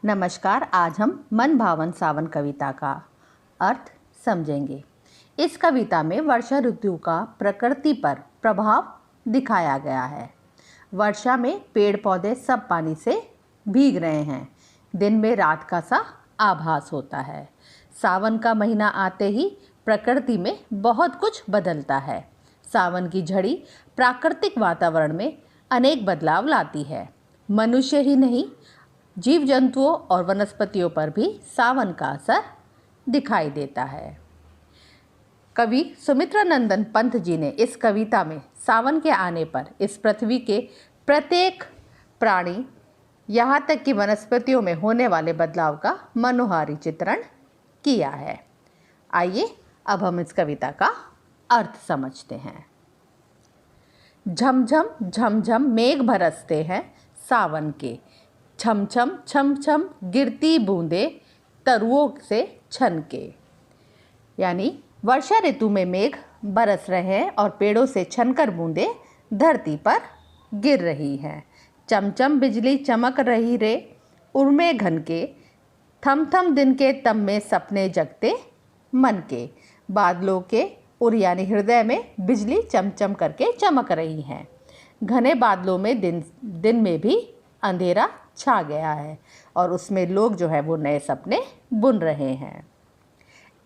नमस्कार। आज हम मन भावन सावन कविता का अर्थ समझेंगे। इस कविता में वर्षा ऋतु का प्रकृति पर प्रभाव दिखाया गया है। वर्षा में पेड़ पौधे सब पानी से भीग रहे हैं। दिन में रात का सा आभास होता है। सावन का महीना आते ही प्रकृति में बहुत कुछ बदलता है। सावन की झड़ी प्राकृतिक वातावरण में अनेक बदलाव लाती है। मनुष्य ही नहीं, जीव जंतुओं और वनस्पतियों पर भी सावन का असर दिखाई देता है। कवि सुमित्रानंदन पंत जी ने इस कविता में सावन के आने पर इस पृथ्वी के प्रत्येक प्राणी, यहाँ तक कि वनस्पतियों में होने वाले बदलाव का मनोहारी चित्रण किया है। आइए अब हम इस कविता का अर्थ समझते हैं। झमझम झमझम मेघ बरसते हैं सावन के, छम छम छम छम गिरती बूंदे तरुओं से छनके। यानी वर्षा ऋतु में मेघ बरस रहे हैं और पेड़ों से छनकर बूंदे धरती पर गिर रही हैं। चमचम बिजली चमक रही रे उर्मे घन के, थम थम दिन के तम में सपने जगते मन के। बादलों के उर यानी हृदय में बिजली चमचम करके चमक रही हैं। घने बादलों में दिन में भी अंधेरा छा गया है और उसमें लोग जो है वो नए सपने बुन रहे हैं।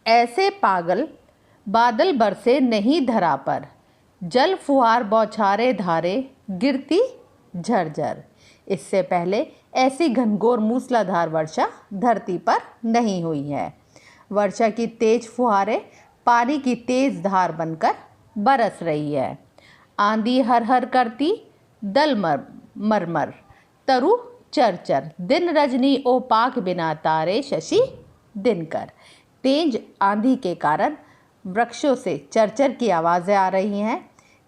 ऐसे पागल बादल बरसे नहीं धरा पर, जल फुहार बौछारे धारे गिरती झरझर। इससे पहले ऐसी घनघोर मूसलाधार वर्षा धरती पर नहीं हुई है। वर्षा की तेज फुहारें पानी की तेज धार बनकर बरस रही है। आंधी हर हर करती दल मरमर, तरु चरचर, दिन रजनी ओ पाक बिना तारे शशि दिनकर। तेज आंधी के कारण वृक्षों से चरचर की आवाज़ें आ रही हैं।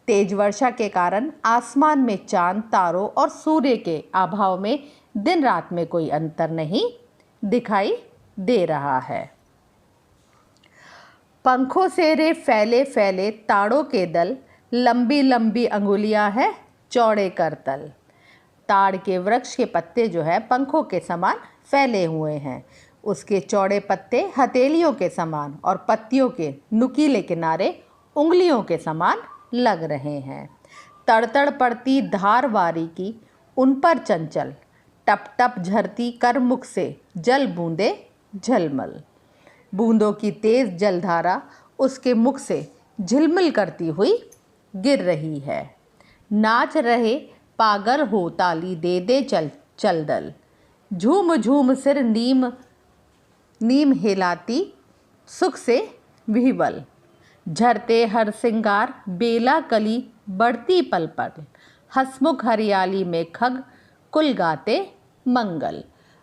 तेज वर्षा के कारण आसमान में चांद, तारों और सूर्य के अभाव में दिन रात में कोई अंतर नहीं दिखाई दे रहा है। पंखों से रे फैले फैले ताड़ों के दल, लंबी लंबी अंगुलियां हैं चौड़े करतल। ताड़ के वृक्ष के पत्ते जो है पंखों के समान फैले हुए हैं। उसके चौड़े पत्ते हथेलियों के समान और पत्तियों के नुकीले किनारे उंगलियों के समान लग रहे हैं। तड़तड़ पड़ती धार वारी की उन पर चंचल, टप टप झरती कर मुख से जल बूंदे झलमल। बूंदों की तेज जलधारा उसके मुख से झिलमिल करती हुई गिर रही है। नाच रहे पागल हो ताली दे दे चल चल दल, झूम झूम सिर नीम नीम हिलाती सुख से विह्वल। झरते हर सिंगार बेला कली बढ़ती पल पल, हसमुख हरियाली में खग कुल गाते मंगल।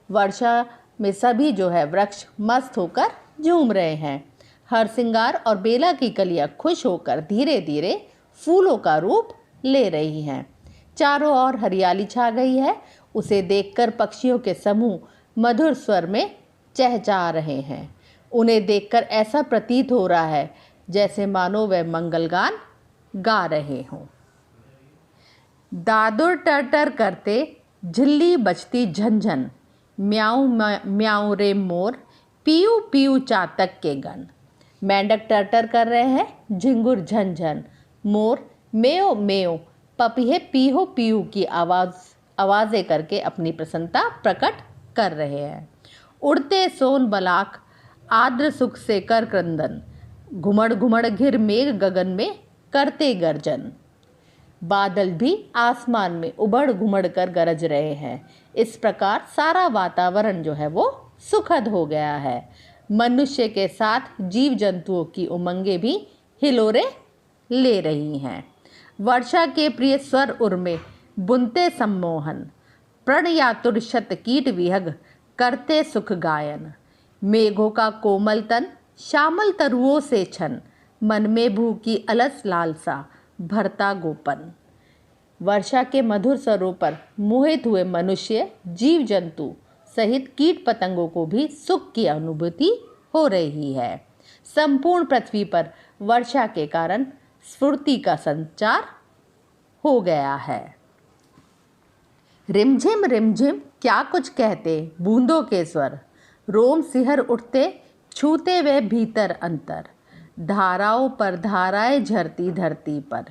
वर्षा में सभी जो है वृक्ष मस्त होकर झूम रहे हैं। हर सिंगार और बेला की कलियां खुश होकर धीरे धीरे फूलों का रूप ले रही हैं। चारों ओर हरियाली छा गई है। उसे देखकर पक्षियों के समूह मधुर स्वर में चहचहा रहे हैं। उन्हें देखकर ऐसा प्रतीत हो रहा है जैसे मानो वे मंगलगान गा रहे हों। दादुर टर टर करते झिल्ली बजती झंझन, म्याऊं म्याऊं रे मोर पीयू पीयू चातक के गन। मेंढक टर टर कर रहे हैं, झिंगुर झंझन, मोर मेयो मेयो पपीहे पीहो पीहू की आवाज़ें करके अपनी प्रसन्नता प्रकट कर रहे हैं। उड़ते सोन बलाक आर्द्र सुख से कर क्रंदन, घुमड़ घुमड़ घिर मेघ गगन में करते गर्जन। बादल भी आसमान में उबड़ घुमड़ कर गरज रहे हैं। इस प्रकार सारा वातावरण जो है वो सुखद हो गया है। मनुष्य के साथ जीव जंतुओं की उमंगें भी हिलोरे ले रही हैं। वर्षा के प्रिय स्वर उर्मे बुनते सम्मोहन, प्रण यातुर शत कीट विहग करते सुख गायन। मेघों का कोमल तन श्यामल तरुओं से छन, मन में भू की अलस लालसा भरता गोपन। वर्षा के मधुर स्वरों पर मोहित हुए मनुष्य, जीव जंतु सहित कीट पतंगों को भी सुख की अनुभूति हो रही है। संपूर्ण पृथ्वी पर वर्षा के कारण स्फूर्ति का संचार हो गया है। रिमझिम क्या कुछ कहते बूंदों के स्वर, रोम सिहर उठते छूते वे भीतर अंतर। धाराओं पर धाराएं झरती धरती पर,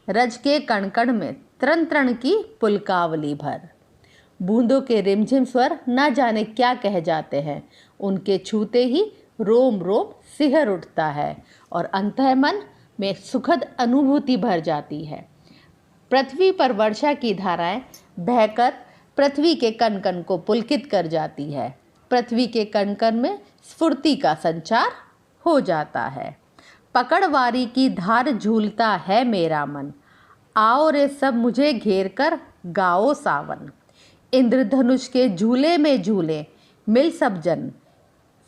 रज के कण में तरण तरण की पुलकावली भर। बूंदों के रिमझिम स्वर न जाने क्या कह जाते हैं, उनके छूते ही रोम रोम सिहर उठता है और अंतःमन में सुखद अनुभूति भर जाती है। पृथ्वी पर वर्षा की धाराएं बहकर पृथ्वी के कण कण को पुलकित कर जाती है। पृथ्वी के कण कण में स्फूर्ति का संचार हो जाता है। पकड़वारी की धार झूलता है मेरा मन, आओ रे सब मुझे घेर कर गाओ सावन। इंद्रधनुष के झूले में झूले मिल सब जन,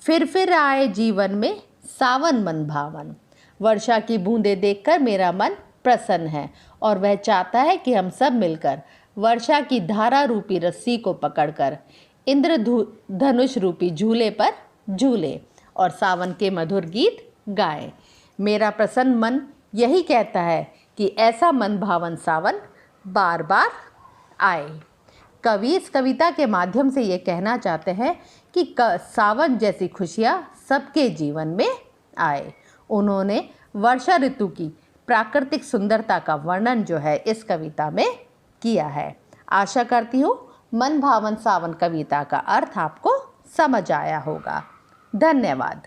फिर आए जीवन में सावन मन भावन। वर्षा की बूंदें देखकर मेरा मन प्रसन्न है और वह चाहता है कि हम सब मिलकर वर्षा की धारा रूपी रस्सी को पकड़कर इंद्रधनुष रूपी झूले पर झूले और सावन के मधुर गीत गाएं। मेरा प्रसन्न मन यही कहता है कि ऐसा मन भावन सावन बार बार आए। कवि इस कविता के माध्यम से ये कहना चाहते हैं कि सावन जैसी खुशियाँ सबके जीवन में आए। उन्होंने वर्षा ऋतु की प्राकृतिक सुंदरता का वर्णन जो है इस कविता में किया है। आशा करती हूँ मन भावन सावन कविता का अर्थ आपको समझ आया होगा। धन्यवाद।